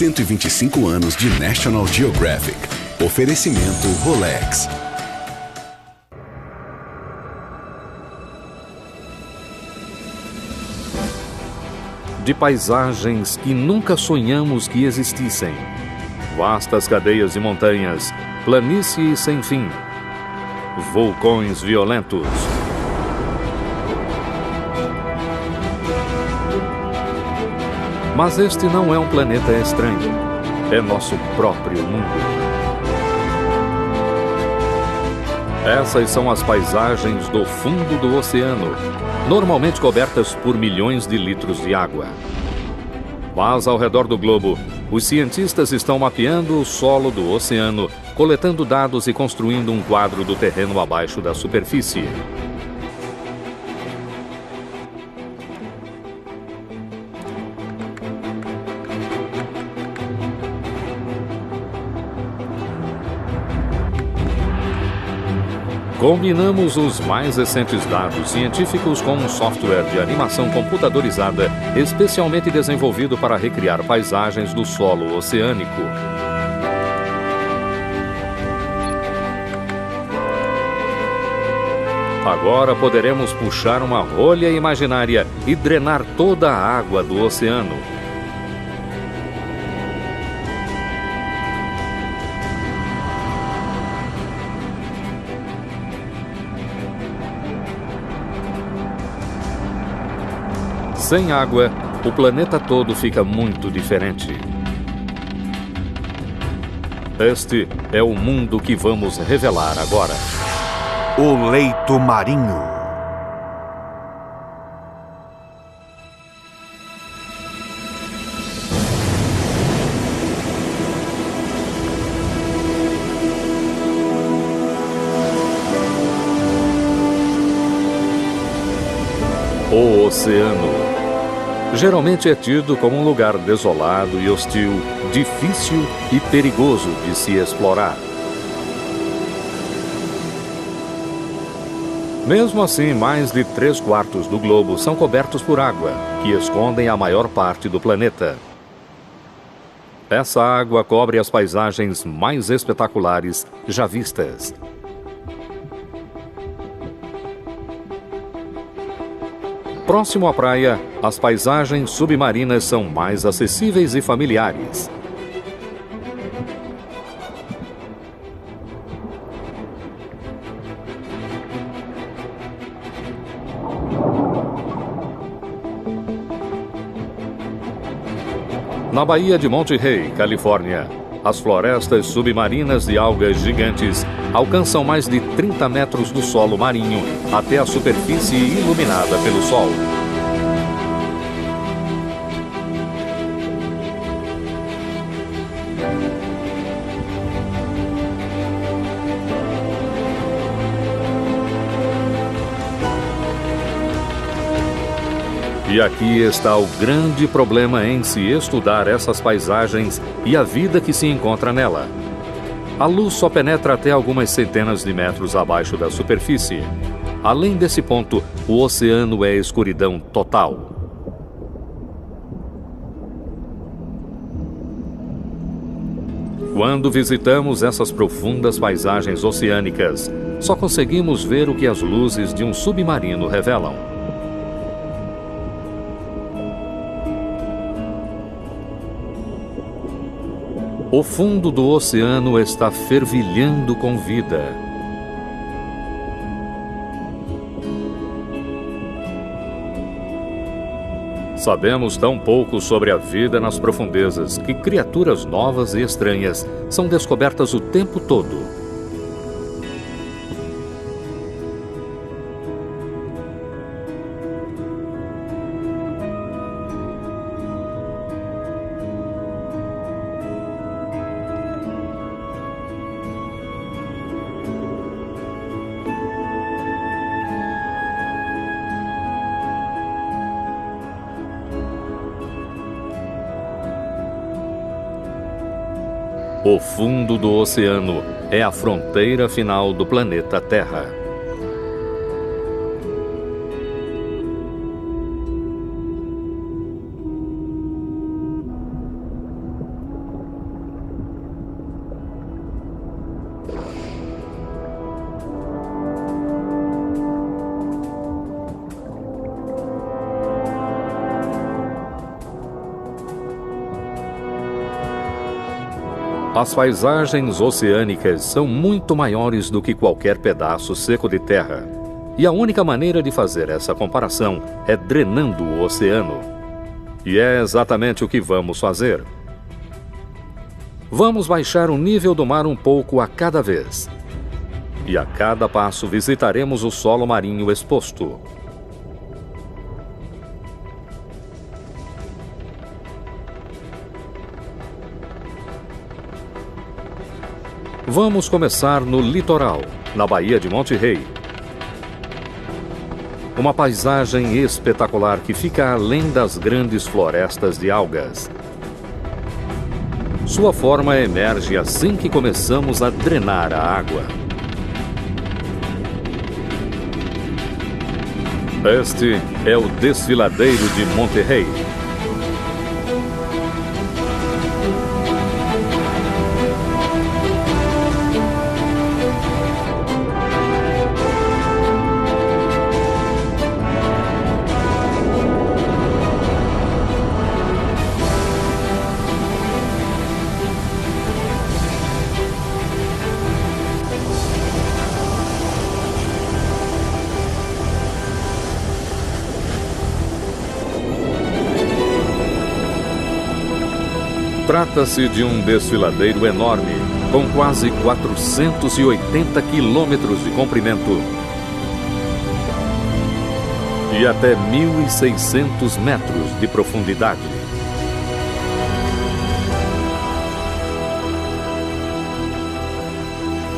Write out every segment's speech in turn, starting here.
125 anos de National Geographic. Oferecimento Rolex. De paisagens que nunca sonhamos que existissem. Vastas cadeias de montanhas, planícies sem fim, vulcões violentos. Mas este não é um planeta estranho, é nosso próprio mundo. Essas são as paisagens do fundo do oceano, normalmente cobertas por milhões de litros de água. Mas ao redor do globo, os cientistas estão mapeando o solo do oceano, coletando dados e construindo um quadro do terreno abaixo da superfície. Combinamos os mais recentes dados científicos com um software de animação computadorizada especialmente desenvolvido para recriar paisagens do solo oceânico. Agora poderemos puxar uma rolha imaginária e drenar toda a água do oceano. Sem água, o planeta todo fica muito diferente. Este é o mundo que vamos revelar agora. O leito marinho. O oceano. Geralmente é tido como um lugar desolado e hostil, difícil e perigoso de se explorar. Mesmo assim, mais de 3/4 do globo são cobertos por água, que escondem a maior parte do planeta. Essa água cobre as paisagens mais espetaculares já vistas. Próximo à praia, as paisagens submarinas são mais acessíveis e familiares. Na Baía de Monterey, Califórnia, as florestas submarinas de algas gigantes alcançam mais de 30 metros do solo marinho até a superfície iluminada pelo sol. E aqui está o grande problema em se estudar essas paisagens e a vida que se encontra nela. A luz só penetra até algumas centenas de metros abaixo da superfície. Além desse ponto, o oceano é escuridão total. Quando visitamos essas profundas paisagens oceânicas, só conseguimos ver o que as luzes de um submarino revelam. O fundo do oceano está fervilhando com vida. Sabemos tão pouco sobre a vida nas profundezas que criaturas novas e estranhas são descobertas o tempo todo. O fundo do oceano é a fronteira final do planeta Terra. As paisagens oceânicas são muito maiores do que qualquer pedaço seco de terra. E a única maneira de fazer essa comparação é drenando o oceano. E é exatamente o que vamos fazer. Vamos baixar o nível do mar um pouco a cada vez. E a cada passo visitaremos o solo marinho exposto. Vamos começar no litoral, na Baía de Monterrey. Uma paisagem espetacular que fica além das grandes florestas de algas. Sua forma emerge assim que começamos a drenar a água. Este é o desfiladeiro de Monterrey. Trata-se de um desfiladeiro enorme, com quase 480 quilômetros de comprimento e até 1.600 metros de profundidade.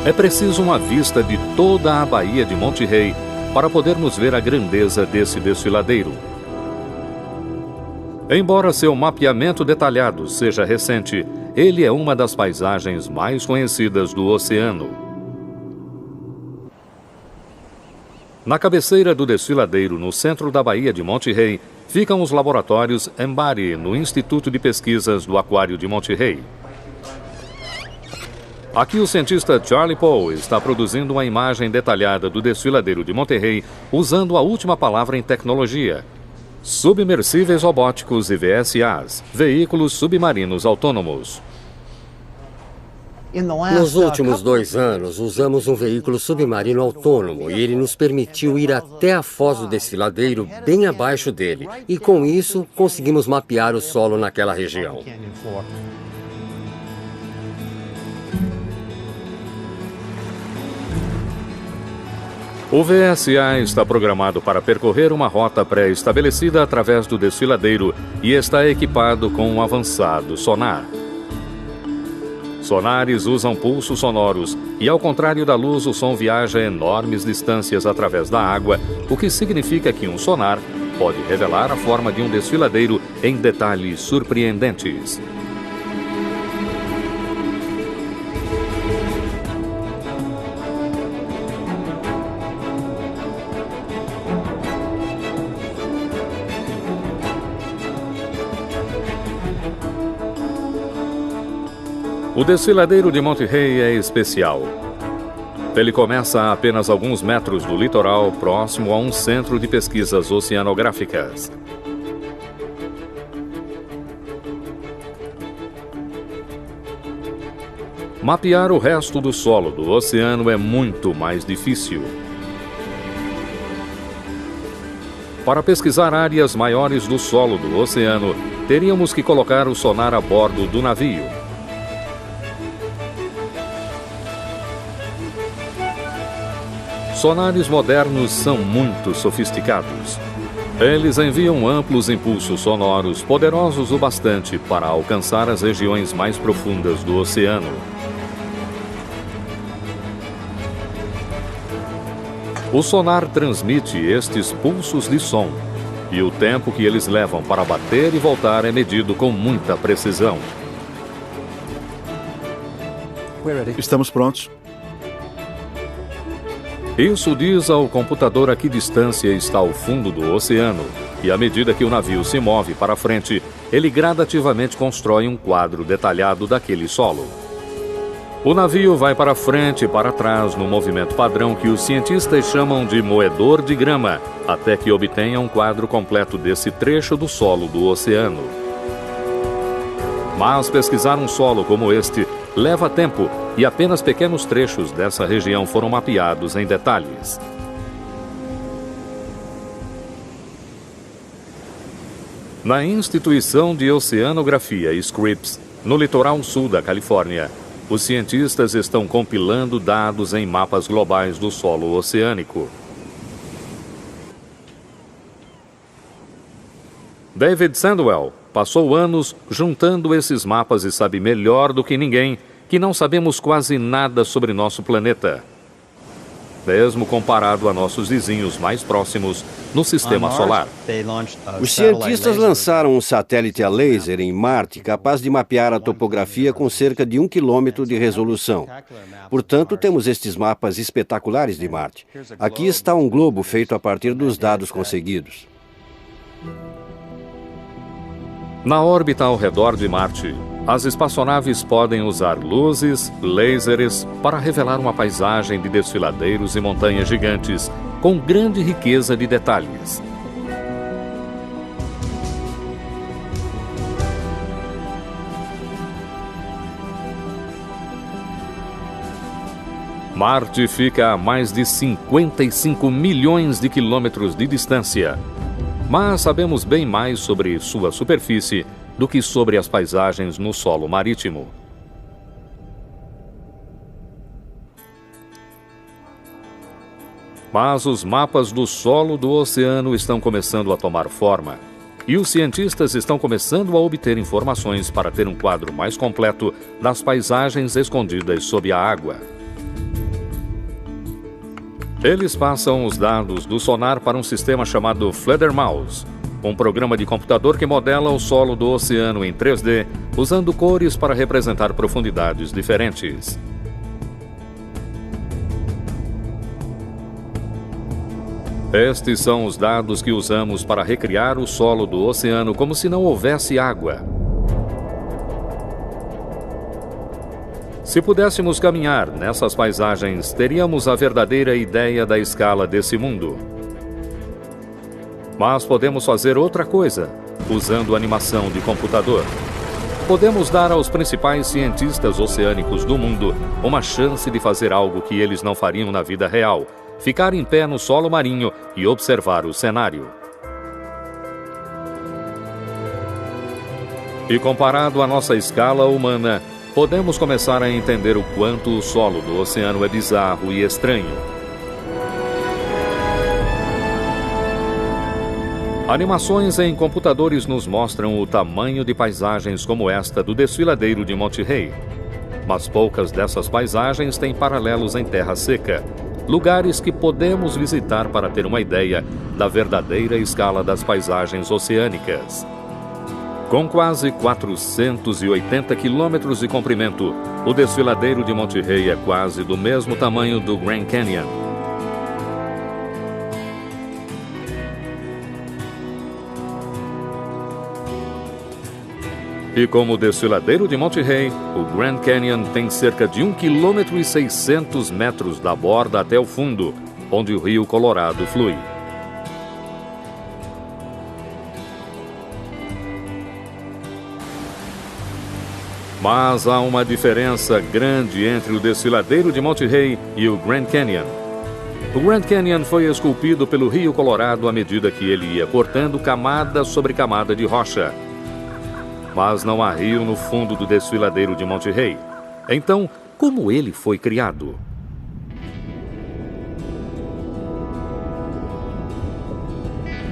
É preciso uma vista de toda a Baía de Monterrey para podermos ver a grandeza desse desfiladeiro. Embora seu mapeamento detalhado seja recente, ele é uma das paisagens mais conhecidas do oceano. Na cabeceira do desfiladeiro, no centro da Baía de Monterrey, ficam os laboratórios MBARI, no Instituto de Pesquisas do Aquário de Monterrey. Aqui o cientista Charlie Poe está produzindo uma imagem detalhada do desfiladeiro de Monterrey usando a última palavra em tecnologia: submersíveis robóticos e VSAs, veículos submarinos autônomos. Nos últimos 2 anos, usamos um veículo submarino autônomo e ele nos permitiu ir até a foz do desfiladeiro, bem abaixo dele. E com isso, conseguimos mapear o solo naquela região. O VSA está programado para percorrer uma rota pré-estabelecida através do desfiladeiro e está equipado com um avançado sonar. Sonares usam pulsos sonoros e, ao contrário da luz, o som viaja enormes distâncias através da água, o que significa que um sonar pode revelar a forma de um desfiladeiro em detalhes surpreendentes. O desfiladeiro de Monterrey é especial. Ele começa a apenas alguns metros do litoral, próximo a um centro de pesquisas oceanográficas. Mapear o resto do solo do oceano é muito mais difícil. Para pesquisar áreas maiores do solo do oceano, teríamos que colocar o sonar a bordo do navio. Sonares modernos são muito sofisticados. Eles enviam amplos impulsos sonoros, poderosos o bastante para alcançar as regiões mais profundas do oceano. O sonar transmite estes pulsos de som, e o tempo que eles levam para bater e voltar é medido com muita precisão. Estamos prontos. Isso diz ao computador a que distância está o fundo do oceano, e à medida que o navio se move para frente, ele gradativamente constrói um quadro detalhado daquele solo. O navio vai para frente e para trás no movimento padrão que os cientistas chamam de moedor de grama, até que obtenha um quadro completo desse trecho do solo do oceano. Mas pesquisar um solo como este leva tempo e apenas pequenos trechos dessa região foram mapeados em detalhes. Na Instituição de Oceanografia Scripps, no litoral sul da Califórnia, os cientistas estão compilando dados em mapas globais do solo oceânico. David Sandwell passou anos juntando esses mapas e sabe melhor do que ninguém que não sabemos quase nada sobre nosso planeta, mesmo comparado a nossos vizinhos mais próximos no sistema solar. Os cientistas lançaram um satélite a laser em Marte capaz de mapear a topografia com cerca de 1 quilômetro de resolução. Portanto, temos estes mapas espetaculares de Marte. Aqui está um globo feito a partir dos dados conseguidos. Na órbita ao redor de Marte, as espaçonaves podem usar luzes, lasers, para revelar uma paisagem de desfiladeiros e montanhas gigantes com grande riqueza de detalhes. Marte fica a mais de 55 milhões de quilômetros de distância, mas sabemos bem mais sobre sua superfície do que sobre as paisagens no solo marítimo. Mas os mapas do solo do oceano estão começando a tomar forma, e os cientistas estão começando a obter informações para ter um quadro mais completo das paisagens escondidas sob a água. Eles passam os dados do sonar para um sistema chamado Fledermaus, um programa de computador que modela o solo do oceano em 3D, usando cores para representar profundidades diferentes. Estes são os dados que usamos para recriar o solo do oceano como se não houvesse água. Se pudéssemos caminhar nessas paisagens, teríamos a verdadeira ideia da escala desse mundo. Mas podemos fazer outra coisa, usando animação de computador. Podemos dar aos principais cientistas oceânicos do mundo uma chance de fazer algo que eles não fariam na vida real: ficar em pé no solo marinho e observar o cenário. E comparado à nossa escala humana, podemos começar a entender o quanto o solo do oceano é bizarro e estranho. Animações em computadores nos mostram o tamanho de paisagens como esta do desfiladeiro de Monte Rei. Mas poucas dessas paisagens têm paralelos em terra seca, lugares que podemos visitar para ter uma ideia da verdadeira escala das paisagens oceânicas. Com quase 480 quilômetros de comprimento, o desfiladeiro de Monte Rei é quase do mesmo tamanho do Grand Canyon. E como o desfiladeiro de Monte Rei, o Grand Canyon tem cerca de 1,6 km da borda até o fundo, onde o rio Colorado flui. Mas há uma diferença grande entre o desfiladeiro de Monte Rei e o Grand Canyon. O Grand Canyon foi esculpido pelo rio Colorado à medida que ele ia cortando camada sobre camada de rocha. Mas não há rio no fundo do desfiladeiro de Monte Rei. Então, como ele foi criado?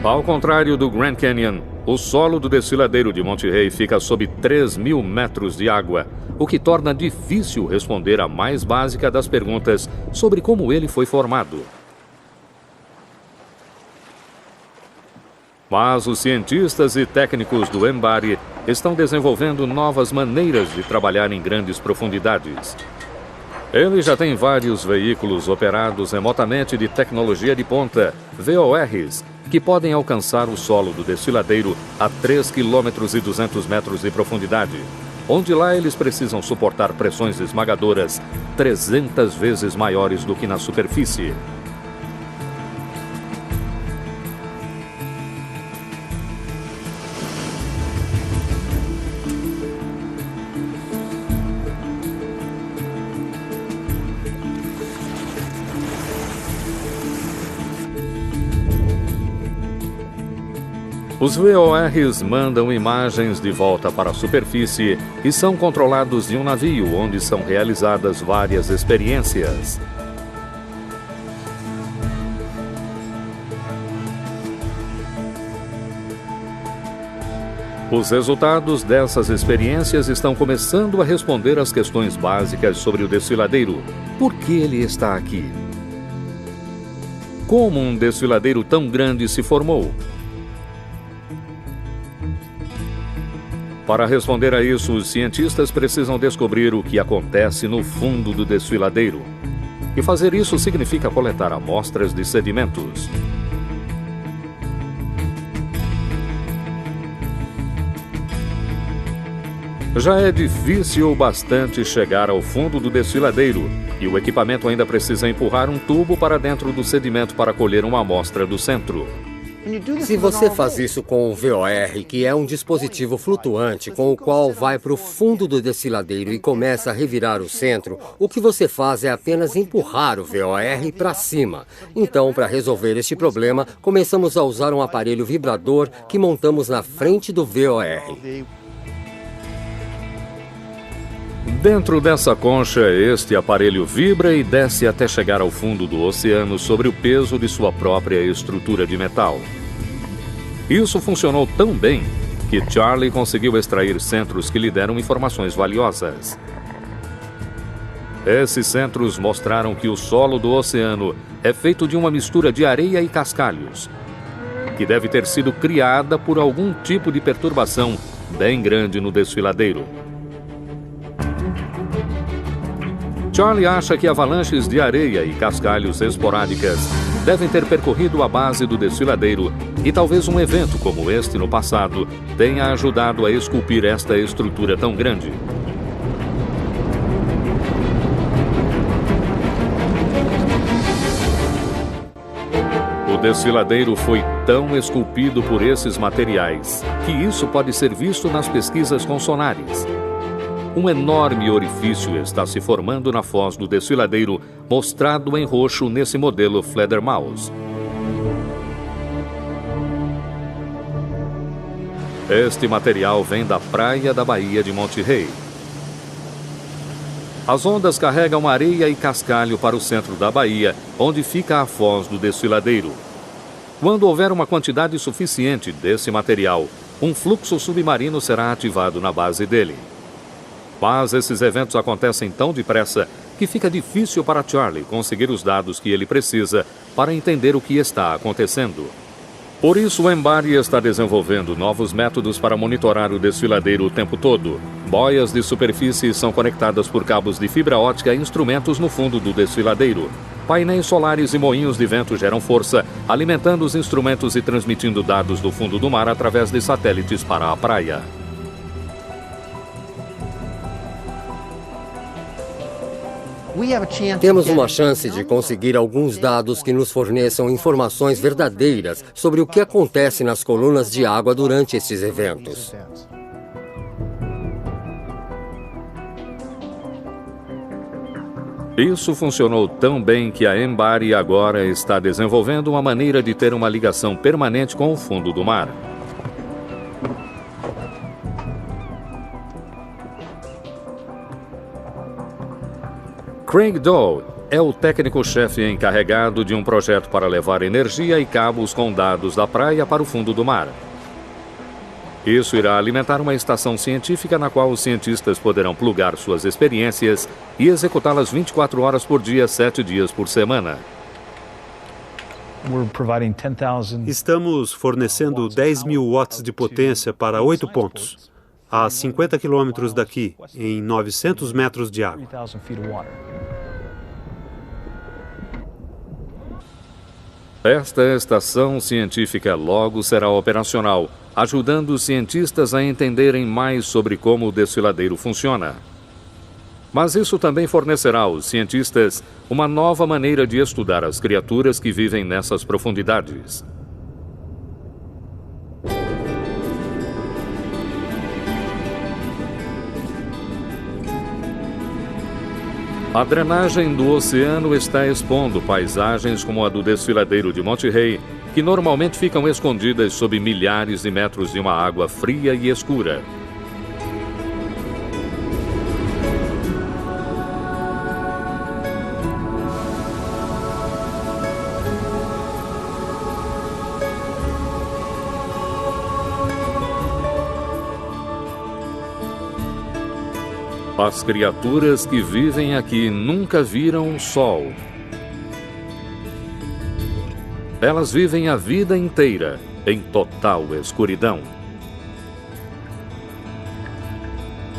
Ao contrário do Grand Canyon, o solo do desfiladeiro de Monte Rei fica sob 3.000 metros de água, o que torna difícil responder a mais básica das perguntas sobre como ele foi formado. Mas os cientistas e técnicos do MBARI estão desenvolvendo novas maneiras de trabalhar em grandes profundidades. Ele já tem vários veículos operados remotamente de tecnologia de ponta, VORs, que podem alcançar o solo do desfiladeiro a 3,2 km de profundidade, onde lá eles precisam suportar pressões esmagadoras 300 vezes maiores do que na superfície. Os VORs mandam imagens de volta para a superfície e são controlados em um navio onde são realizadas várias experiências. Os resultados dessas experiências estão começando a responder às questões básicas sobre o desfiladeiro. Por que ele está aqui? Como um desfiladeiro tão grande se formou? Para responder a isso, os cientistas precisam descobrir o que acontece no fundo do desfiladeiro. E fazer isso significa coletar amostras de sedimentos. Já é difícil bastante chegar ao fundo do desfiladeiro e o equipamento ainda precisa empurrar um tubo para dentro do sedimento para colher uma amostra do centro. Se você faz isso com o VOR, que é um dispositivo flutuante com o qual vai para o fundo do desfiladeiro e começa a revirar o centro, o que você faz é apenas empurrar o VOR para cima. Então, para resolver este problema, começamos a usar um aparelho vibrador que montamos na frente do VOR. Dentro dessa concha, este aparelho vibra e desce até chegar ao fundo do oceano sobre o peso de sua própria estrutura de metal. Isso funcionou tão bem que Charlie conseguiu extrair centros que lhe deram informações valiosas. Esses centros mostraram que o solo do oceano é feito de uma mistura de areia e cascalhos, que deve ter sido criada por algum tipo de perturbação bem grande no desfiladeiro. Charlie acha que avalanches de areia e cascalhos esporádicas devem ter percorrido a base do desfiladeiro e talvez um evento como este no passado tenha ajudado a esculpir esta estrutura tão grande. O desfiladeiro foi tão esculpido por esses materiais que isso pode ser visto nas pesquisas com sonares. Um enorme orifício está se formando na foz do desfiladeiro, mostrado em roxo nesse modelo Fledermaus. Este material vem da praia da Baía de Monterey. As ondas carregam areia e cascalho para o centro da baía, onde fica a foz do desfiladeiro. Quando houver uma quantidade suficiente desse material, um fluxo submarino será ativado na base dele. Mas esses eventos acontecem tão depressa que fica difícil para Charlie conseguir os dados que ele precisa para entender o que está acontecendo. Por isso, o MBARI está desenvolvendo novos métodos para monitorar o desfiladeiro o tempo todo. Boias de superfície são conectadas por cabos de fibra ótica a instrumentos no fundo do desfiladeiro. Painéis solares e moinhos de vento geram força, alimentando os instrumentos e transmitindo dados do fundo do mar através de satélites para a praia. Temos uma chance de conseguir alguns dados que nos forneçam informações verdadeiras sobre o que acontece nas colunas de água durante estes eventos. Isso funcionou tão bem que a MBARI agora está desenvolvendo uma maneira de ter uma ligação permanente com o fundo do mar. Craig Dow é o técnico-chefe encarregado de um projeto para levar energia e cabos com dados da praia para o fundo do mar. Isso irá alimentar uma estação científica na qual os cientistas poderão plugar suas experiências e executá-las 24 horas por dia, 7 dias por semana. Estamos fornecendo 10.000 watts de potência para 8 pontos, a 50 quilômetros daqui, em 900 metros de água. Esta estação científica logo será operacional, ajudando os cientistas a entenderem mais sobre como o desfiladeiro funciona. Mas isso também fornecerá aos cientistas uma nova maneira de estudar as criaturas que vivem nessas profundidades. A drenagem do oceano está expondo paisagens como a do desfiladeiro de Monterey, que normalmente ficam escondidas sob milhares de metros de uma água fria e escura. As criaturas que vivem aqui nunca viram o sol. Elas vivem a vida inteira em total escuridão.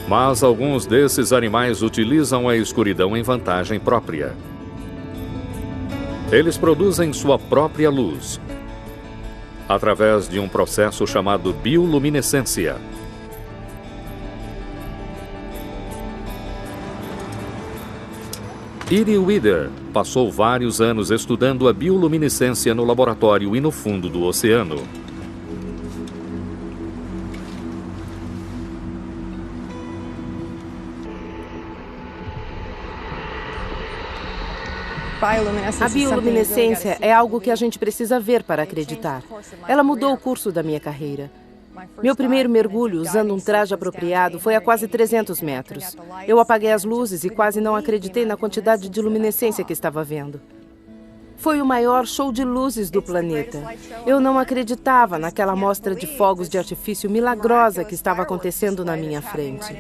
Mas alguns desses animais utilizam a escuridão em vantagem própria. Eles produzem sua própria luz, através de um processo chamado bioluminescência. Edie Widder passou vários anos estudando a bioluminescência no laboratório e no fundo do oceano. A bioluminescência é algo que a gente precisa ver para acreditar. Ela mudou o curso da minha carreira. Meu primeiro mergulho usando um traje apropriado foi a quase 300 metros. Eu apaguei as luzes e quase não acreditei na quantidade de luminescência que estava vendo. Foi o maior show de luzes do planeta. Eu não acreditava naquela amostra de fogos de artifício milagrosa que estava acontecendo na minha frente.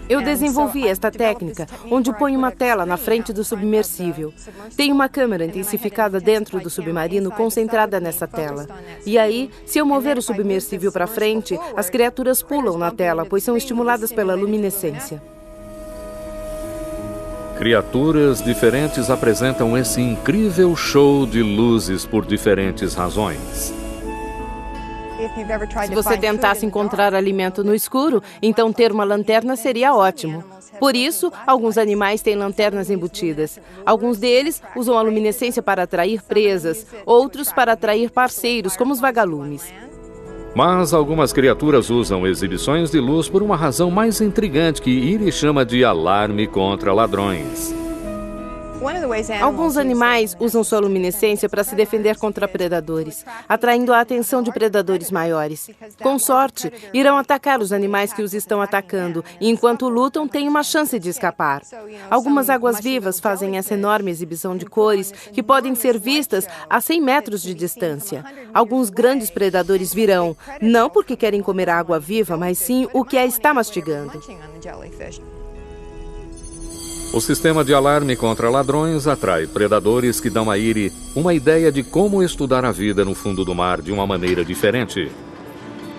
Eu desenvolvi esta técnica, onde ponho uma tela na frente do submersível. Tem uma câmera intensificada dentro do submarino concentrada nessa tela. E aí, se eu mover o submersível para frente, as criaturas pulam na tela, pois são estimuladas pela luminescência. Criaturas diferentes apresentam esse incrível show de luzes por diferentes razões. Se você tentasse encontrar alimento no escuro, então ter uma lanterna seria ótimo. Por isso, alguns animais têm lanternas embutidas. Alguns deles usam a luminescência para atrair presas, outros para atrair parceiros, como os vagalumes. Mas algumas criaturas usam exibições de luz por uma razão mais intrigante que Edie chama de alarme contra ladrões. Alguns animais usam sua luminescência para se defender contra predadores, atraindo a atenção de predadores maiores. Com sorte, irão atacar os animais que os estão atacando e, enquanto lutam, têm uma chance de escapar. Algumas águas-vivas fazem essa enorme exibição de cores que podem ser vistas a 100 metros de distância. Alguns grandes predadores virão, não porque querem comer a água-viva, mas sim o que a está mastigando. O sistema de alarme contra ladrões atrai predadores que dão a Edie uma ideia de como estudar a vida no fundo do mar de uma maneira diferente.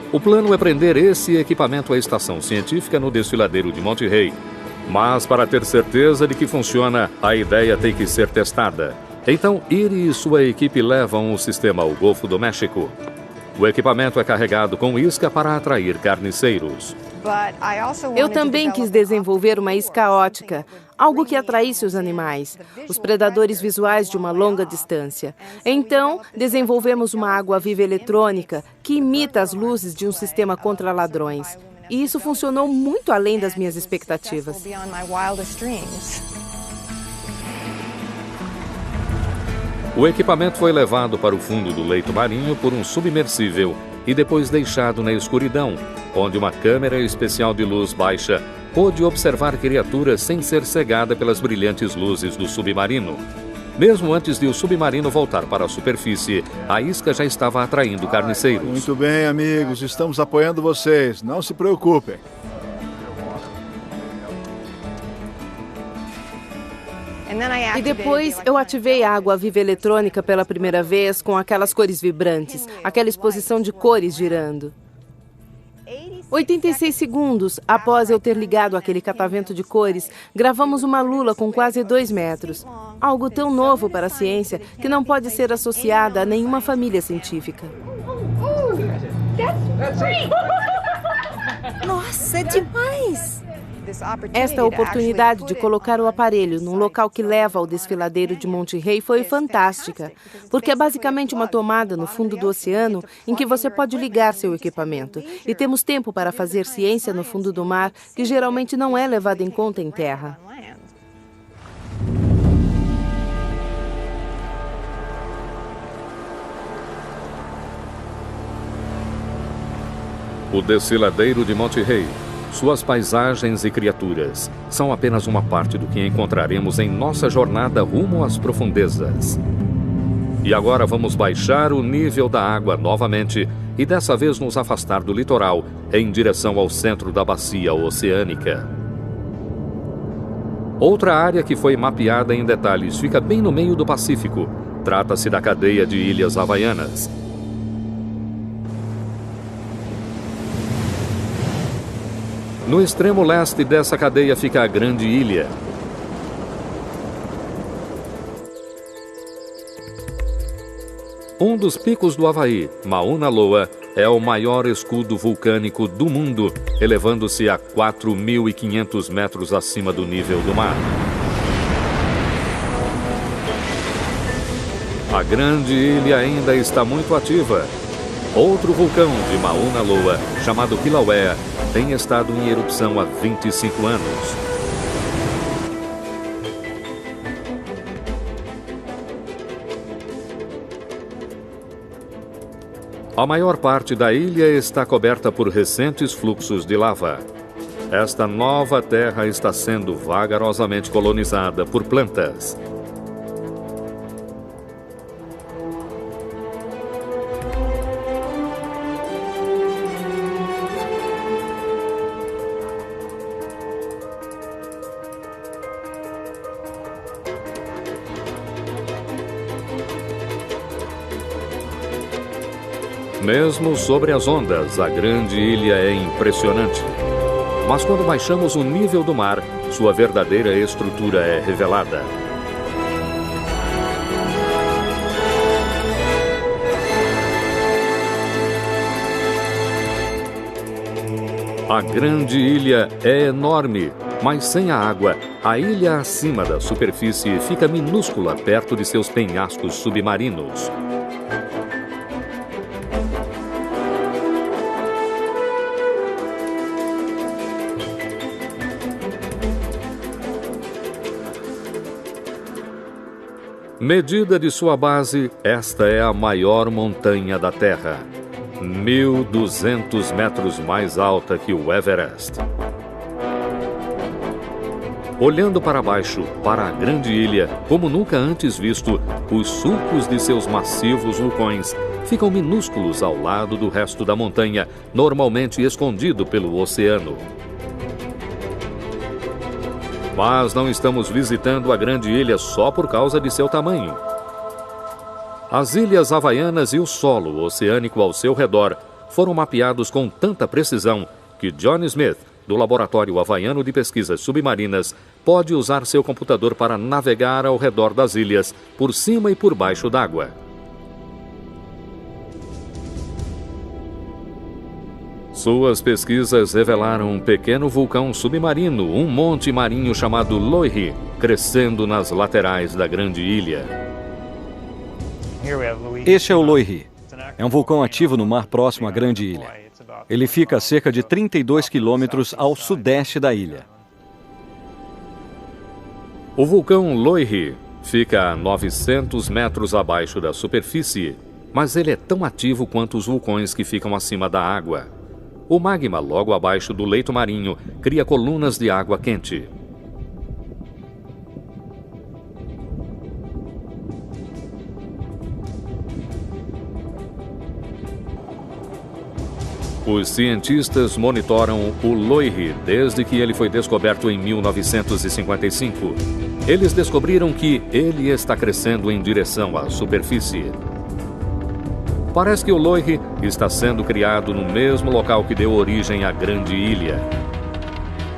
O plano é prender esse equipamento à estação científica no desfiladeiro de Monterey. Mas para ter certeza de que funciona, a ideia tem que ser testada. Então, Edie e sua equipe levam o sistema ao Golfo do México. O equipamento é carregado com isca para atrair carniceiros. Eu também quis desenvolver uma isca óptica, algo que atraísse os animais, os predadores visuais de uma longa distância. Então, desenvolvemos uma água-viva eletrônica que imita as luzes de um sistema contra ladrões. E isso funcionou muito além das minhas expectativas. O equipamento foi levado para o fundo do leito marinho por um submersível e depois deixado na escuridão, onde uma câmera especial de luz baixa pôde observar criaturas sem ser cegada pelas brilhantes luzes do submarino. Mesmo antes de o submarino voltar para a superfície, a isca já estava atraindo carniceiros. Muito bem, amigos, estamos apoiando vocês, não se preocupem. E depois eu ativei a água-viva eletrônica pela primeira vez com aquelas cores vibrantes, aquela exposição de cores girando. 86 segundos após eu ter ligado aquele catavento de cores, gravamos uma lula com quase 2 metros. Algo tão novo para a ciência que não pode ser associada a nenhuma família científica. Nossa, é demais! Esta oportunidade de colocar o aparelho num local que leva ao desfiladeiro de Monterey foi fantástica, porque é basicamente uma tomada no fundo do oceano em que você pode ligar seu equipamento. E temos tempo para fazer ciência no fundo do mar, que geralmente não é levada em conta em terra. O desfiladeiro de Monte Rei, suas paisagens e criaturas, são apenas uma parte do que encontraremos em nossa jornada rumo às profundezas. E agora vamos baixar o nível da água novamente e dessa vez nos afastar do litoral em direção ao centro da bacia oceânica. Outra área que foi mapeada em detalhes fica bem no meio do Pacífico. Trata-se da cadeia de Ilhas Havaianas. No extremo leste dessa cadeia fica a Grande Ilha. Um dos picos do Havaí, Mauna Loa, é o maior escudo vulcânico do mundo, elevando-se a 4.500 metros acima do nível do mar. A Grande Ilha ainda está muito ativa. Outro vulcão de Mauna Loa, chamado Kilauea, tem estado em erupção há 25 anos. A maior parte da ilha está coberta por recentes fluxos de lava. Esta nova terra está sendo vagarosamente colonizada por plantas. Mesmo sobre as ondas, a Grande Ilha é impressionante. Mas quando baixamos o nível do mar, sua verdadeira estrutura é revelada. A Grande Ilha é enorme, mas sem a água, a ilha acima da superfície fica minúscula perto de seus penhascos submarinos. Medida de sua base, esta é a maior montanha da Terra, 1.200 metros mais alta que o Everest. Olhando para baixo, para a Grande Ilha, como nunca antes visto, os sulcos de seus massivos vulcões ficam minúsculos ao lado do resto da montanha, normalmente escondido pelo oceano. Mas não estamos visitando a Grande Ilha só por causa de seu tamanho. As Ilhas Havaianas e o solo oceânico ao seu redor foram mapeados com tanta precisão que John Smith, do Laboratório Havaiano de Pesquisas Submarinas, pode usar seu computador para navegar ao redor das ilhas, por cima e por baixo d'água. Suas pesquisas revelaram um pequeno vulcão submarino, um monte marinho chamado Loihi, crescendo nas laterais da Grande Ilha. Este é o Loihi. É um vulcão ativo no mar próximo à Grande Ilha. Ele fica a cerca de 32 quilômetros ao sudeste da ilha. O vulcão Loihi fica a 900 metros abaixo da superfície, mas ele é tão ativo quanto os vulcões que ficam acima da água. O magma logo abaixo do leito marinho cria colunas de água quente. Os cientistas monitoram o Loihi desde que ele foi descoberto em 1955. Eles descobriram que ele está crescendo em direção à superfície. Parece que o Loihi está sendo criado no mesmo local que deu origem à Grande Ilha.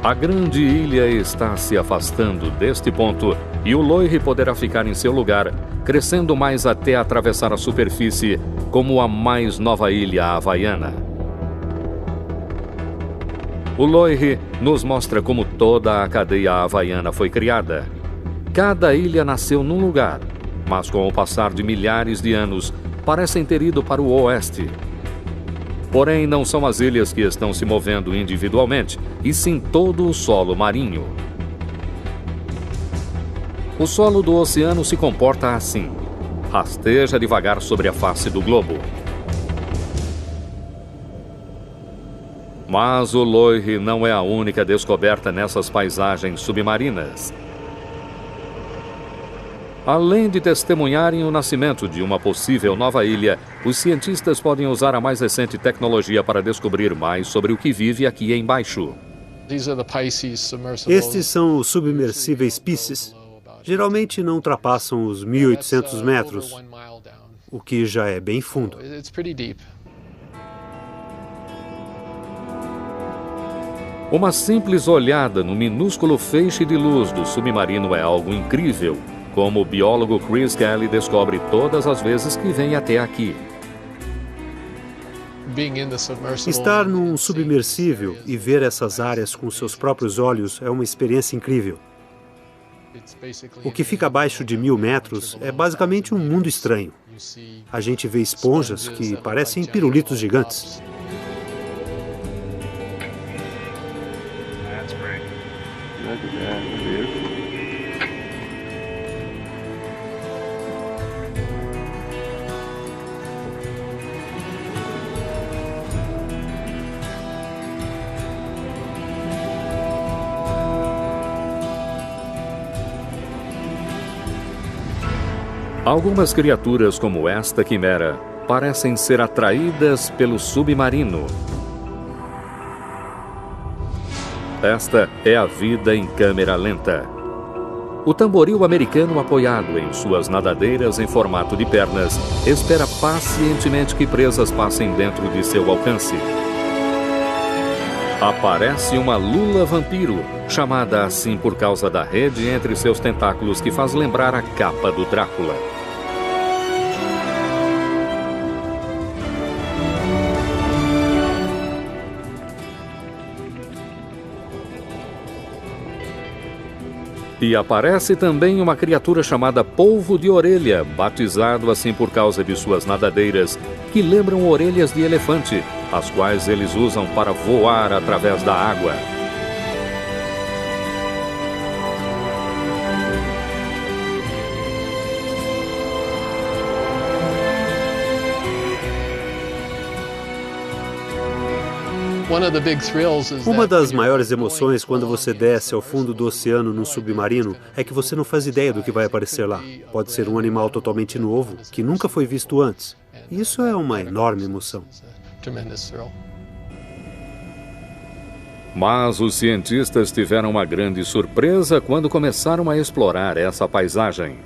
A Grande Ilha está se afastando deste ponto e o Loihi poderá ficar em seu lugar, crescendo mais até atravessar a superfície como a mais nova ilha havaiana. O Loihi nos mostra como toda a cadeia havaiana foi criada. Cada ilha nasceu num lugar, mas com o passar de milhares de anos, parecem ter ido para o oeste. Porém, não são as ilhas que estão se movendo individualmente, e sim todo o solo marinho. O solo do oceano se comporta assim. Rasteja devagar sobre a face do globo. Mas o Loihe não é a única descoberta nessas paisagens submarinas. Além de testemunharem o nascimento de uma possível nova ilha, os cientistas podem usar a mais recente tecnologia para descobrir mais sobre o que vive aqui embaixo. Estes são os submersíveis Pisces. Geralmente não ultrapassam os 1.800 metros, o que já é bem fundo. Uma simples olhada no minúsculo feixe de luz do submarino é algo incrível, como o biólogo Chris Kelly descobre todas as vezes que vem até aqui. Estar num submersível e ver essas áreas com seus próprios olhos é uma experiência incrível. O que fica abaixo de 1.000 metros é basicamente um mundo estranho. A gente vê esponjas que parecem pirulitos gigantes. Algumas criaturas como esta quimera parecem ser atraídas pelo submarino. Esta é a vida em câmera lenta. O tamboril americano, apoiado em suas nadadeiras em formato de pernas, espera pacientemente que presas passem dentro de seu alcance. Aparece uma lula vampiro, chamada assim por causa da rede entre seus tentáculos que faz lembrar a capa do Drácula. E aparece também uma criatura chamada polvo de orelha, batizado assim por causa de suas nadadeiras, que lembram orelhas de elefante, as quais eles usam para voar através da água. Uma das maiores emoções quando você desce ao fundo do oceano num submarino é que você não faz ideia do que vai aparecer lá. Pode ser um animal totalmente novo, que nunca foi visto antes. Isso é uma enorme emoção. Mas os cientistas tiveram uma grande surpresa quando começaram a explorar essa paisagem.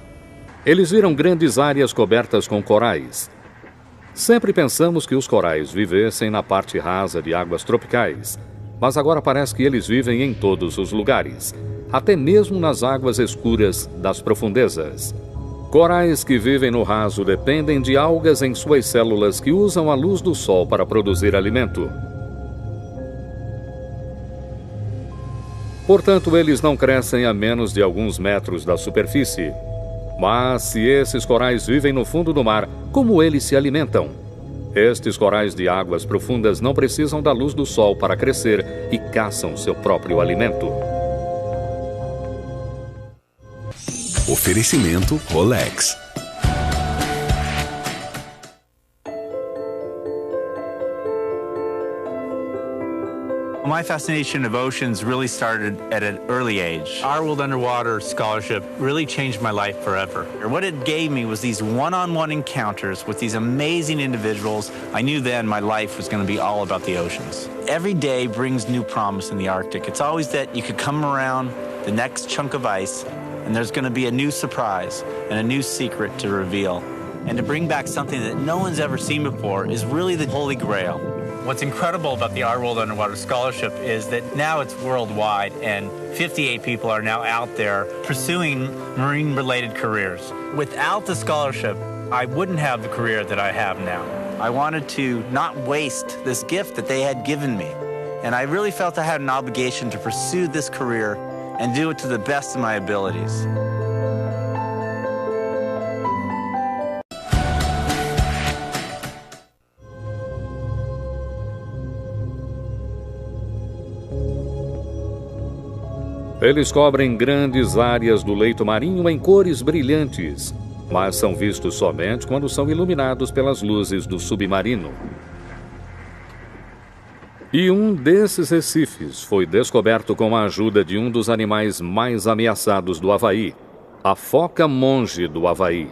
Eles viram grandes áreas cobertas com corais. Sempre pensamos que os corais vivessem na parte rasa de águas tropicais, mas agora parece que eles vivem em todos os lugares, até mesmo nas águas escuras das profundezas. Corais que vivem no raso dependem de algas em suas células que usam a luz do sol para produzir alimento. Portanto, eles não crescem a menos de alguns metros da superfície. Mas se esses corais vivem no fundo do mar, como eles se alimentam? Estes corais de águas profundas não precisam da luz do sol para crescer e caçam seu próprio alimento. Oferecimento Rolex. My fascination of oceans really started at an early age. Our World Underwater Scholarship really changed my life forever. What it gave me was these one-on-one encounters with these amazing individuals. I knew then my life was going to be all about the oceans. Every day brings new promise in the Arctic. It's always that you could come around the next chunk of ice and there's going to be a new surprise and a new secret to reveal. And to bring back something that no one's ever seen before is really the Holy Grail. What's incredible about the Our World Underwater Scholarship is that now it's worldwide and 58 people are now out there pursuing marine-related careers. Without the scholarship, I wouldn't have the career that I have now. I wanted to not waste this gift that they had given me. And I really felt I had an obligation to pursue this career and do it to the best of my abilities. Eles cobrem grandes áreas do leito marinho em cores brilhantes, mas são vistos somente quando são iluminados pelas luzes do submarino. E um desses recifes foi descoberto com a ajuda de um dos animais mais ameaçados do Havaí, a foca monge do Havaí.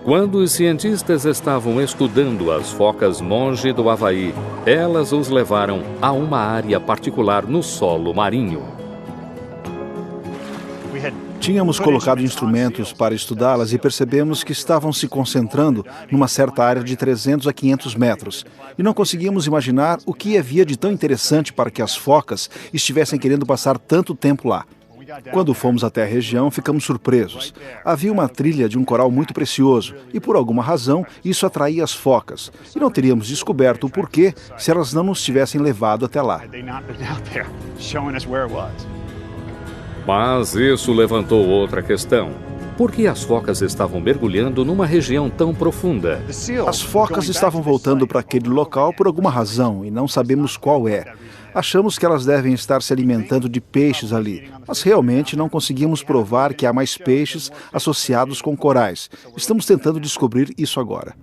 Quando os cientistas estavam estudando as focas monge do Havaí, elas os levaram a uma área particular no solo marinho. Tínhamos colocado instrumentos para estudá-las e percebemos que estavam se concentrando numa certa área de 300 a 500 metros. E não conseguíamos imaginar o que havia de tão interessante para que as focas estivessem querendo passar tanto tempo lá. Quando fomos até a região, ficamos surpresos. Havia uma trilha de um coral muito precioso e, por alguma razão, isso atraía as focas. E não teríamos descoberto o porquê se elas não nos tivessem levado até lá. Mas isso levantou outra questão. Por que as focas estavam mergulhando numa região tão profunda? As focas estavam voltando para aquele local por alguma razão e não sabemos qual é. Achamos que elas devem estar se alimentando de peixes ali, mas realmente não conseguimos provar que há mais peixes associados com corais. Estamos tentando descobrir isso agora.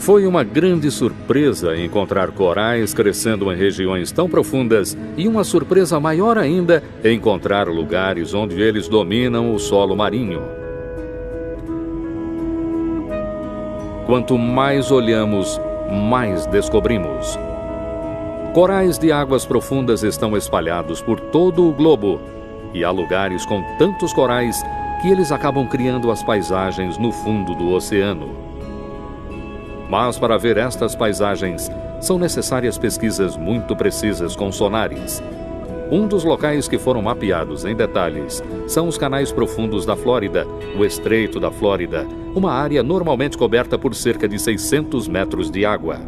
Foi uma grande surpresa encontrar corais crescendo em regiões tão profundas e uma surpresa maior ainda encontrar lugares onde eles dominam o solo marinho. Quanto mais olhamos, mais descobrimos. Corais de águas profundas estão espalhados por todo o globo e há lugares com tantos corais que eles acabam criando as paisagens no fundo do oceano. Mas para ver estas paisagens, são necessárias pesquisas muito precisas com sonares. Um dos locais que foram mapeados em detalhes são os canais profundos da Flórida, o Estreito da Flórida, uma área normalmente coberta por cerca de 600 metros de água.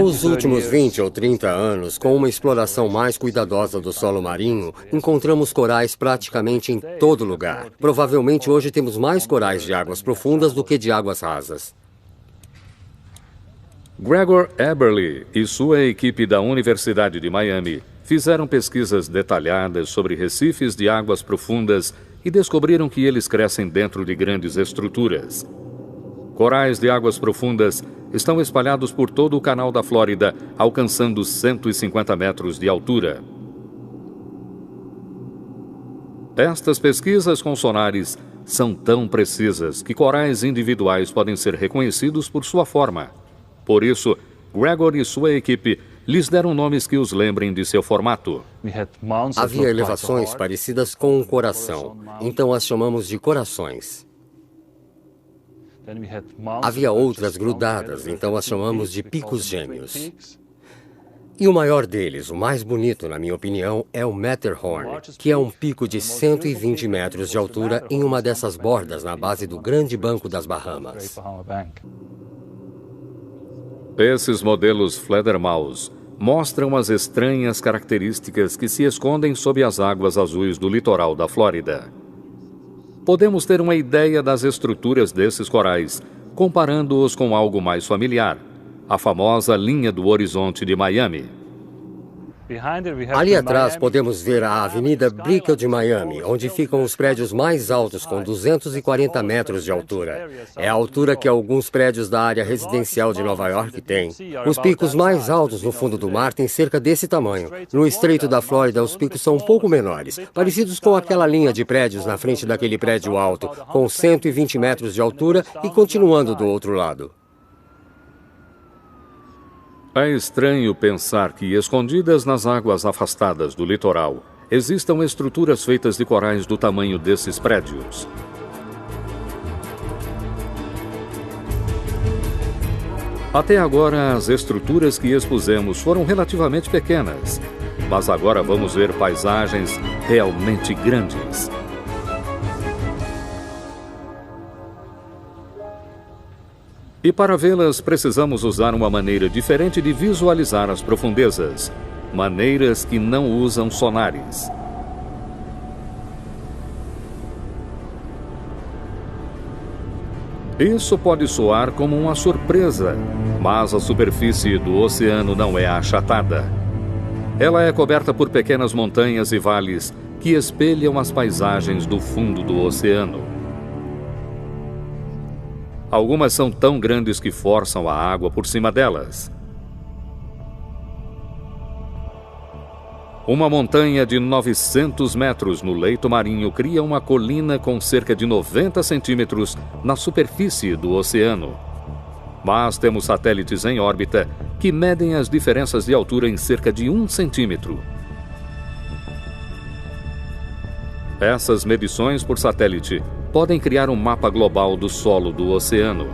Os últimos 20 ou 30 anos, com uma exploração mais cuidadosa do solo marinho, encontramos corais praticamente em todo lugar. Provavelmente hoje temos mais corais de águas profundas do que de águas rasas. Gregor Eberle e sua equipe da Universidade de Miami fizeram pesquisas detalhadas sobre recifes de águas profundas e descobriram que eles crescem dentro de grandes estruturas. Corais de águas profundas estão espalhados por todo o canal da Flórida, alcançando 150 metros de altura. Estas pesquisas com sonares são tão precisas que corais individuais podem ser reconhecidos por sua forma. Por isso, Gregor e sua equipe lhes deram nomes que os lembrem de seu formato. Havia elevações parecidas com um coração, então as chamamos de corações. Havia outras grudadas, então as chamamos de picos gêmeos. E o maior deles, o mais bonito, na minha opinião, é o Matterhorn, que é um pico de 120 metros de altura em uma dessas bordas na base do Grande Banco das Bahamas. Esses modelos Fledermaus mostram as estranhas características que se escondem sob as águas azuis do litoral da Flórida. Podemos ter uma ideia das estruturas desses corais, comparando-os com algo mais familiar, a famosa linha do horizonte de Miami. Ali atrás podemos ver a Avenida Brickell de Miami, onde ficam os prédios mais altos com 240 metros de altura. É a altura que alguns prédios da área residencial de Nova York têm. Os picos mais altos no fundo do mar têm cerca desse tamanho. No Estreito da Flórida, os picos são um pouco menores, parecidos com aquela linha de prédios na frente daquele prédio alto, com 120 metros de altura e continuando do outro lado. É estranho pensar que, escondidas nas águas afastadas do litoral, existam estruturas feitas de corais do tamanho desses prédios. Até agora, as estruturas que expusemos foram relativamente pequenas, mas agora vamos ver paisagens realmente grandes. E para vê-las, precisamos usar uma maneira diferente de visualizar as profundezas. Maneiras que não usam sonares. Isso pode soar como uma surpresa, mas a superfície do oceano não é achatada. Ela é coberta por pequenas montanhas e vales que espelham as paisagens do fundo do oceano. Algumas são tão grandes que forçam a água por cima delas. Uma montanha de 900 metros no leito marinho cria uma colina com cerca de 90 centímetros na superfície do oceano. Mas temos satélites em órbita que medem as diferenças de altura em cerca de 1 centímetro. Essas medições por satélite podem criar um mapa global do solo do oceano.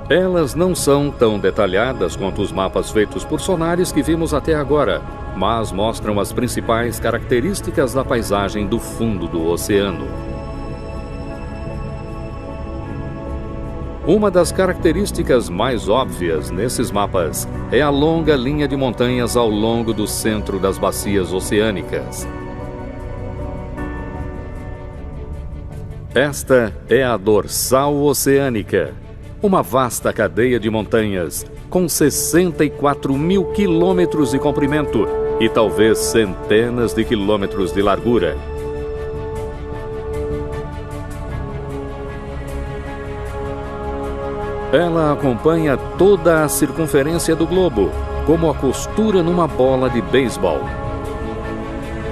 Elas não são tão detalhadas quanto os mapas feitos por sonares que vimos até agora, mas mostram as principais características da paisagem do fundo do oceano. Uma das características mais óbvias nesses mapas é a longa linha de montanhas ao longo do centro das bacias oceânicas. Esta é a dorsal oceânica, uma vasta cadeia de montanhas com 64 mil quilômetros de comprimento e talvez centenas de quilômetros de largura. Ela acompanha toda a circunferência do globo, como a costura numa bola de beisebol.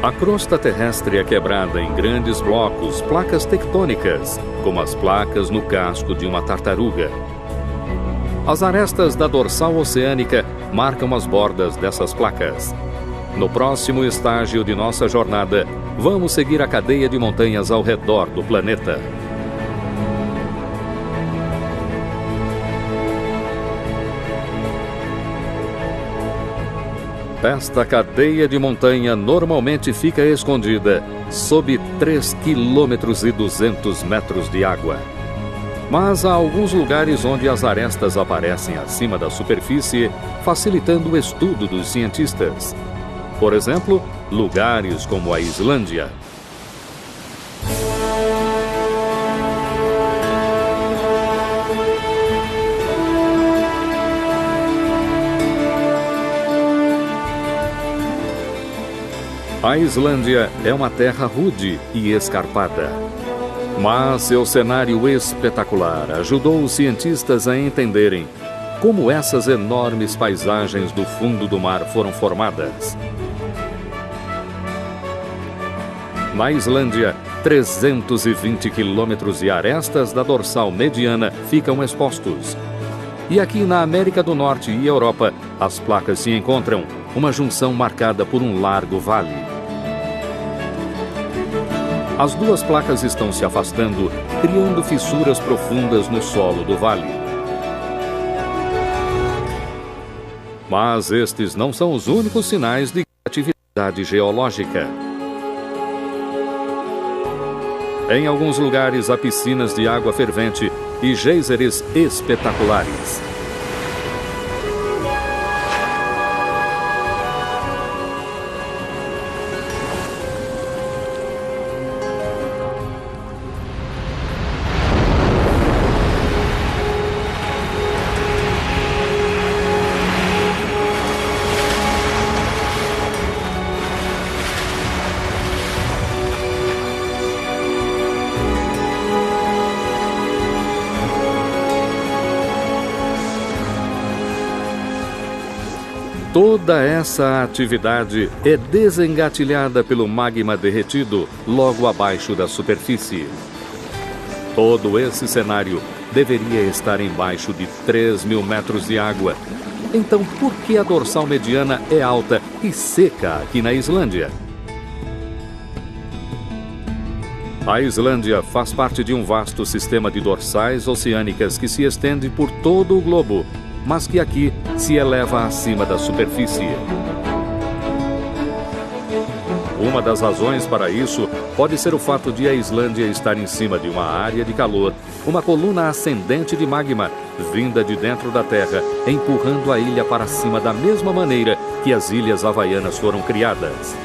A crosta terrestre é quebrada em grandes blocos, placas tectônicas, como as placas no casco de uma tartaruga. As arestas da dorsal oceânica marcam as bordas dessas placas. No próximo estágio de nossa jornada, vamos seguir a cadeia de montanhas ao redor do planeta. Esta cadeia de montanha normalmente fica escondida sob 3,2 km de água. Mas há alguns lugares onde as arestas aparecem acima da superfície, facilitando o estudo dos cientistas. Por exemplo, lugares como a Islândia. A Islândia é uma terra rude e escarpada. Mas seu cenário espetacular ajudou os cientistas a entenderem como essas enormes paisagens do fundo do mar foram formadas. Na Islândia, 320 quilômetros de arestas da dorsal mediana ficam expostos. E aqui na América do Norte e Europa, as placas se encontram, uma junção marcada por um largo vale. As duas placas estão se afastando, criando fissuras profundas no solo do vale. Mas estes não são os únicos sinais de atividade geológica. Em alguns lugares há piscinas de água fervente e geysers espetaculares. Toda essa atividade é desengatilhada pelo magma derretido logo abaixo da superfície. Todo esse cenário deveria estar embaixo de 3.000 metros de água. Então, por que a dorsal mediana é alta e seca aqui na Islândia? A Islândia faz parte de um vasto sistema de dorsais oceânicas que se estende por todo o globo, mas que aqui se eleva acima da superfície. Uma das razões para isso pode ser o fato de a Islândia estar em cima de uma área de calor, uma coluna ascendente de magma, vinda de dentro da Terra, empurrando a ilha para cima da mesma maneira que as ilhas havaianas foram criadas.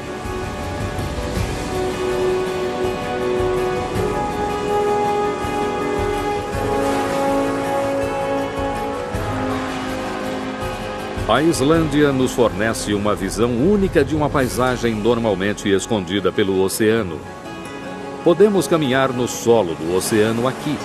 A Islândia nos fornece uma visão única de uma paisagem normalmente escondida pelo oceano. Podemos caminhar no solo do oceano aqui.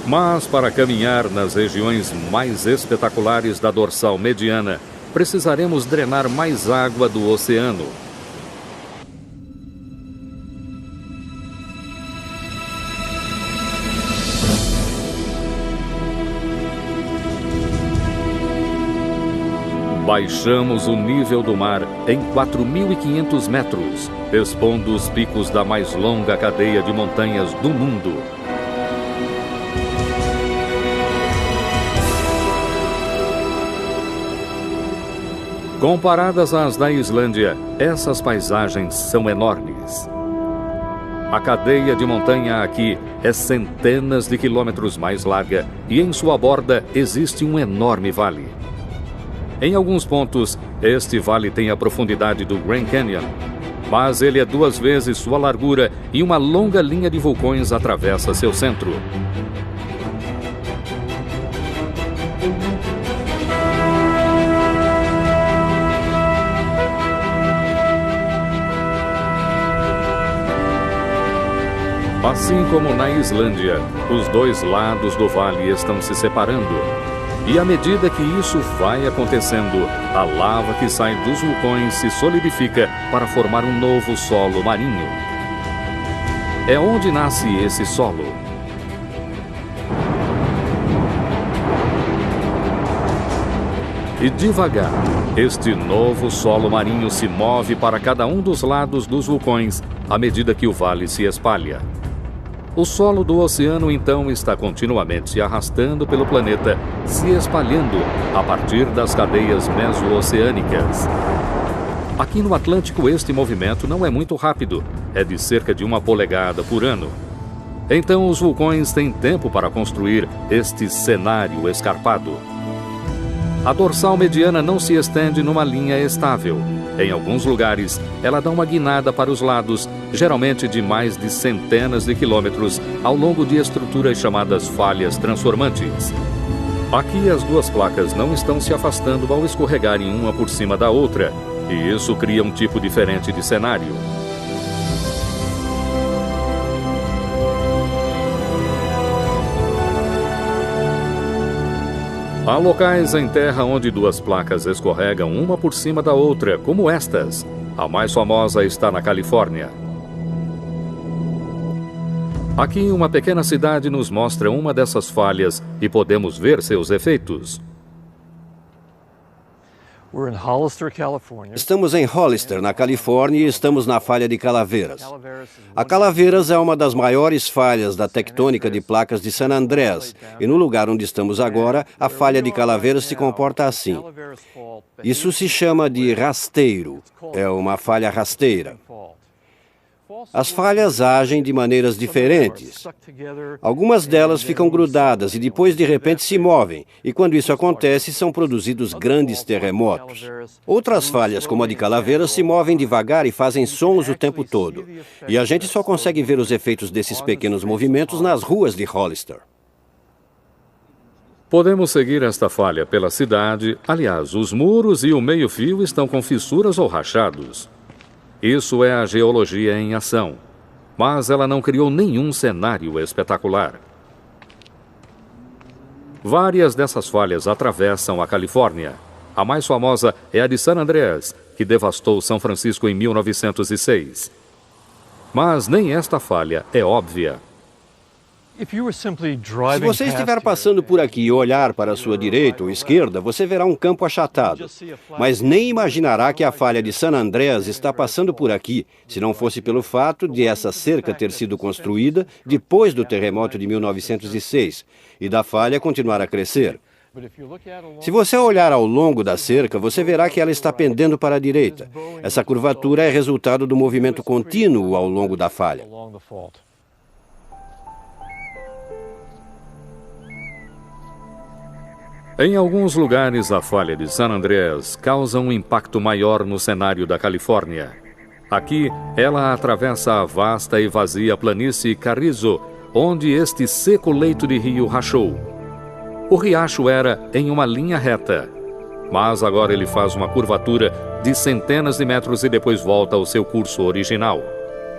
Mas para caminhar nas regiões mais espetaculares da dorsal mediana, precisaremos drenar mais água do oceano. Baixamos o nível do mar em 4.500 metros, expondo os picos da mais longa cadeia de montanhas do mundo. Comparadas às da Islândia, essas paisagens são enormes. A cadeia de montanha aqui é centenas de quilômetros mais larga e em sua borda existe um enorme vale. Em alguns pontos, este vale tem a profundidade do Grand Canyon, mas ele é 2 vezes sua largura e uma longa linha de vulcões atravessa seu centro. Assim como na Islândia, os 2 lados do vale estão se separando. E à medida que isso vai acontecendo, a lava que sai dos vulcões se solidifica para formar um novo solo marinho. É onde nasce esse solo. E devagar, este novo solo marinho se move para cada um dos lados dos vulcões à medida que o vale se espalha. O solo do oceano, então, está continuamente se arrastando pelo planeta, se espalhando a partir das cadeias meso-oceânicas. Aqui no Atlântico, este movimento não é muito rápido, é de cerca de 1 polegada por ano. Então, os vulcões têm tempo para construir este cenário escarpado. A dorsal mediana não se estende numa linha estável. Em alguns lugares, ela dá uma guinada para os lados, geralmente de mais de centenas de quilômetros, ao longo de estruturas chamadas falhas transformantes. Aqui as 2 placas não estão se afastando ao escorregarem uma por cima da outra, e isso cria um tipo diferente de cenário. Há locais em terra onde 2 placas escorregam uma por cima da outra, como estas. A mais famosa está na Califórnia. Aqui, uma pequena cidade nos mostra uma dessas falhas e podemos ver seus efeitos. Estamos em Hollister, na Califórnia, e estamos na falha de Calaveras. A Calaveras é uma das maiores falhas da tectônica de placas de San Andreas, e no lugar onde estamos agora, a falha de Calaveras se comporta assim. Isso se chama de rasteiro, é uma falha rasteira. As falhas agem de maneiras diferentes. Algumas delas ficam grudadas e depois de repente se movem, e quando isso acontece são produzidos grandes terremotos. Outras falhas, como a de Calaveras, se movem devagar e fazem sons o tempo todo. E a gente só consegue ver os efeitos desses pequenos movimentos nas ruas de Hollister. Podemos seguir esta falha pela cidade. Aliás, os muros e o meio-fio estão com fissuras ou rachados. Isso é a geologia em ação, mas ela não criou nenhum cenário espetacular. Várias dessas falhas atravessam a Califórnia. A mais famosa é a de San Andreas, que devastou São Francisco em 1906. Mas nem esta falha é óbvia. Se você estiver passando por aqui e olhar para a sua direita ou esquerda, você verá um campo achatado. Mas nem imaginará que a falha de San Andreas está passando por aqui, se não fosse pelo fato de essa cerca ter sido construída depois do terremoto de 1906 e da falha continuar a crescer. Se você olhar ao longo da cerca, você verá que ela está pendendo para a direita. Essa curvatura é resultado do movimento contínuo ao longo da falha. Em alguns lugares, a falha de San Andreas causa um impacto maior no cenário da Califórnia. Aqui, ela atravessa a vasta e vazia planície Carrizo, onde este seco leito de rio rachou. O riacho era em uma linha reta, mas agora ele faz uma curvatura de centenas de metros e depois volta ao seu curso original.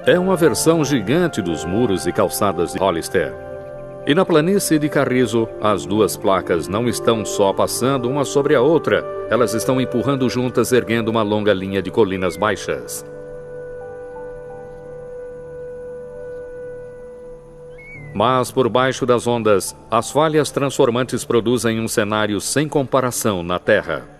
É uma versão gigante dos muros e calçadas de Hollister. E na planície de Carrizo, as duas placas não estão só passando uma sobre a outra, elas estão empurrando juntas, erguendo uma longa linha de colinas baixas. Mas por baixo das ondas, as falhas transformantes produzem um cenário sem comparação na Terra.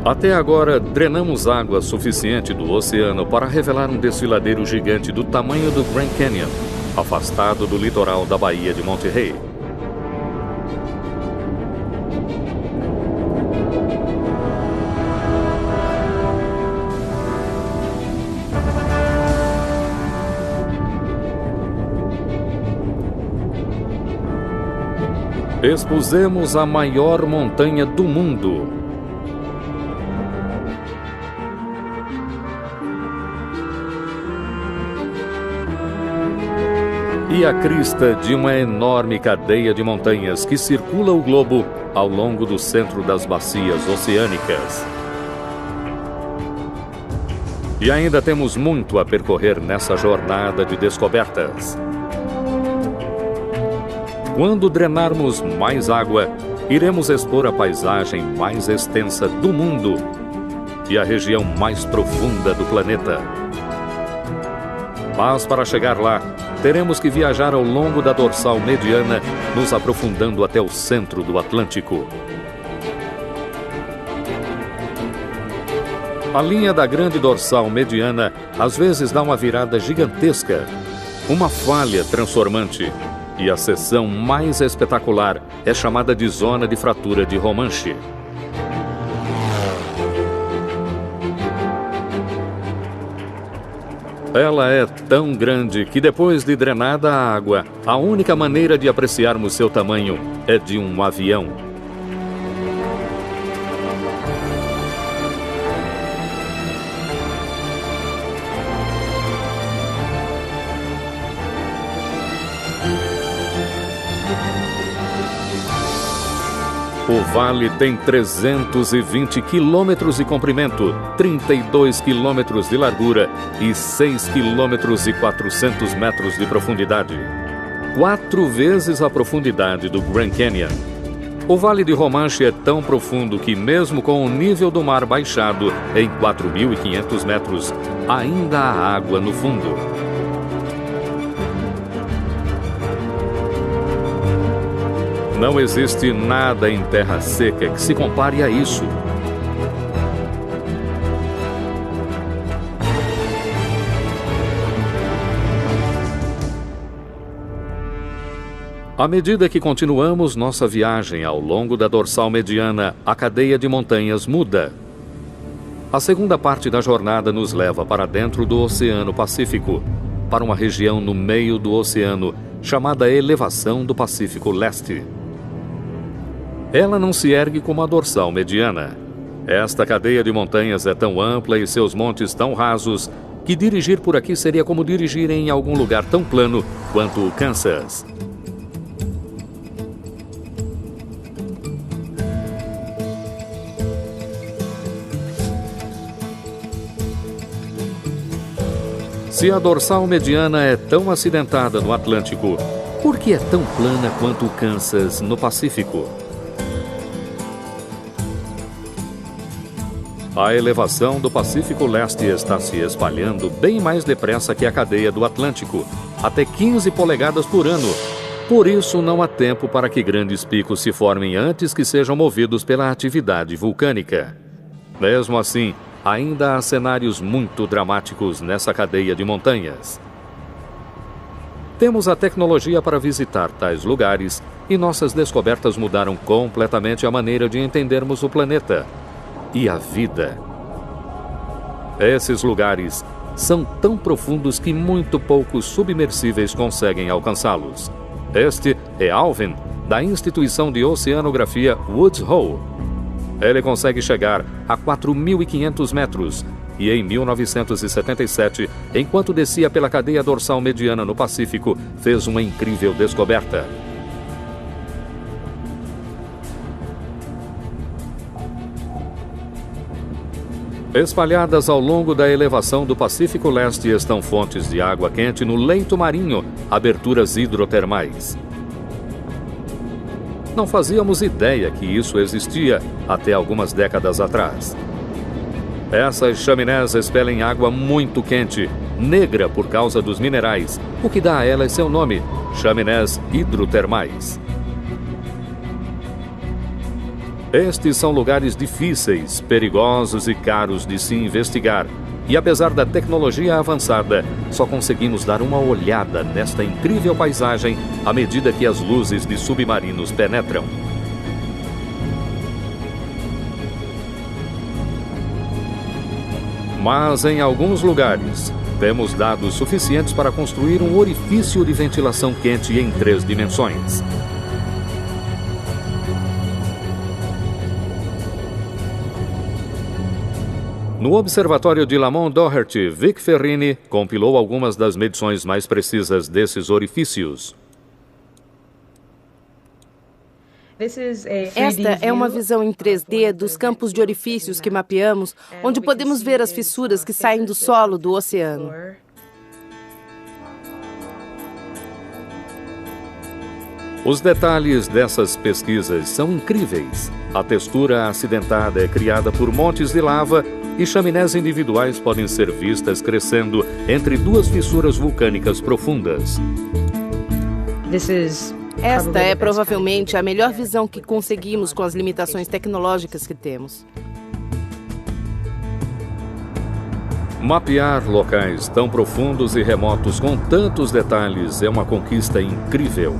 Até agora, drenamos água suficiente do oceano para revelar um desfiladeiro gigante do tamanho do Grand Canyon, afastado do litoral da Baía de Monterey. Expusemos a maior montanha do mundo. E a crista de uma enorme cadeia de montanhas que circula o globo ao longo do centro das bacias oceânicas. E ainda temos muito a percorrer nessa jornada de descobertas. Quando drenarmos mais água, iremos expor a paisagem mais extensa do mundo e a região mais profunda do planeta. Mas para chegar lá, teremos que viajar ao longo da dorsal mediana, nos aprofundando até o centro do Atlântico. A linha da grande dorsal mediana às vezes dá uma virada gigantesca, uma falha transformante, e a seção mais espetacular é chamada de zona de fratura de Romanche. Ela é tão grande que depois de drenada a água, a única maneira de apreciarmos seu tamanho é de um avião. O vale tem 320 quilômetros de comprimento, 32 quilômetros de largura e 6 quilômetros e 400 metros de profundidade. 4 vezes a profundidade do Grand Canyon. O Vale de Romanche é tão profundo que, mesmo com o nível do mar baixado em 4.500 metros, ainda há água no fundo. Não existe nada em terra seca que se compare a isso. À medida que continuamos nossa viagem ao longo da dorsal mediana, a cadeia de montanhas muda. A segunda parte da jornada nos leva para dentro do Oceano Pacífico, para uma região no meio do oceano chamada Elevação do Pacífico Leste. Ela não se ergue como a dorsal mediana. Esta cadeia de montanhas é tão ampla e seus montes tão rasos que dirigir por aqui seria como dirigir em algum lugar tão plano quanto o Kansas. Se a dorsal mediana é tão acidentada no Atlântico, por que é tão plana quanto o Kansas no Pacífico? A elevação do Pacífico Leste está se espalhando bem mais depressa que a cadeia do Atlântico, até 15 polegadas por ano. Por isso, não há tempo para que grandes picos se formem antes que sejam movidos pela atividade vulcânica. Mesmo assim, ainda há cenários muito dramáticos nessa cadeia de montanhas. Temos a tecnologia para visitar tais lugares e nossas descobertas mudaram completamente a maneira de entendermos o planeta e a vida. Esses lugares são tão profundos que muito poucos submersíveis conseguem alcançá-los. Este é Alvin, da instituição de oceanografia Woods Hole. Ele consegue chegar a 4.500 metros e em 1977, enquanto descia pela cadeia dorsal mediana no Pacífico, fez uma incrível descoberta. Espalhadas ao longo da elevação do Pacífico Leste estão fontes de água quente no leito marinho, aberturas hidrotermais. Não fazíamos ideia que isso existia até algumas décadas atrás. Essas chaminés expelem água muito quente, negra por causa dos minerais, o que dá a elas seu nome, chaminés hidrotermais. Estes são lugares difíceis, perigosos e caros de se investigar. E apesar da tecnologia avançada, só conseguimos dar uma olhada nesta incrível paisagem à medida que as luzes de submarinos penetram. Mas em alguns lugares, temos dados suficientes para construir um orifício de ventilação quente em 3 dimensões. No Observatório de Lamont Doherty, Vic Ferrini compilou algumas das medições mais precisas desses orifícios. Esta é uma visão em 3D dos campos de orifícios que mapeamos, onde podemos ver as fissuras que saem do solo do oceano. Os detalhes dessas pesquisas são incríveis. A textura acidentada é criada por montes de lava e chaminés individuais podem ser vistas crescendo entre 2 fissuras vulcânicas profundas. Esta é provavelmente a melhor visão que conseguimos com as limitações tecnológicas que temos. Mapear locais tão profundos e remotos com tantos detalhes é uma conquista incrível.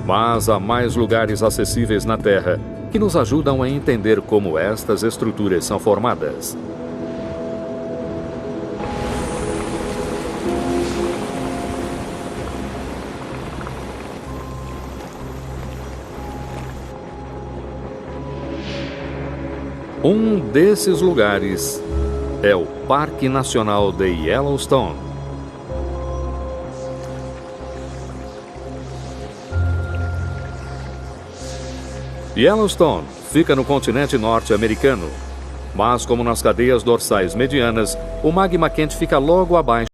Mas há mais lugares acessíveis na Terra que nos ajudam a entender como estas estruturas são formadas. Um desses lugares é o Parque Nacional de Yellowstone. Yellowstone fica no continente norte-americano, mas como nas cadeias dorsais medianas, o magma quente fica logo abaixo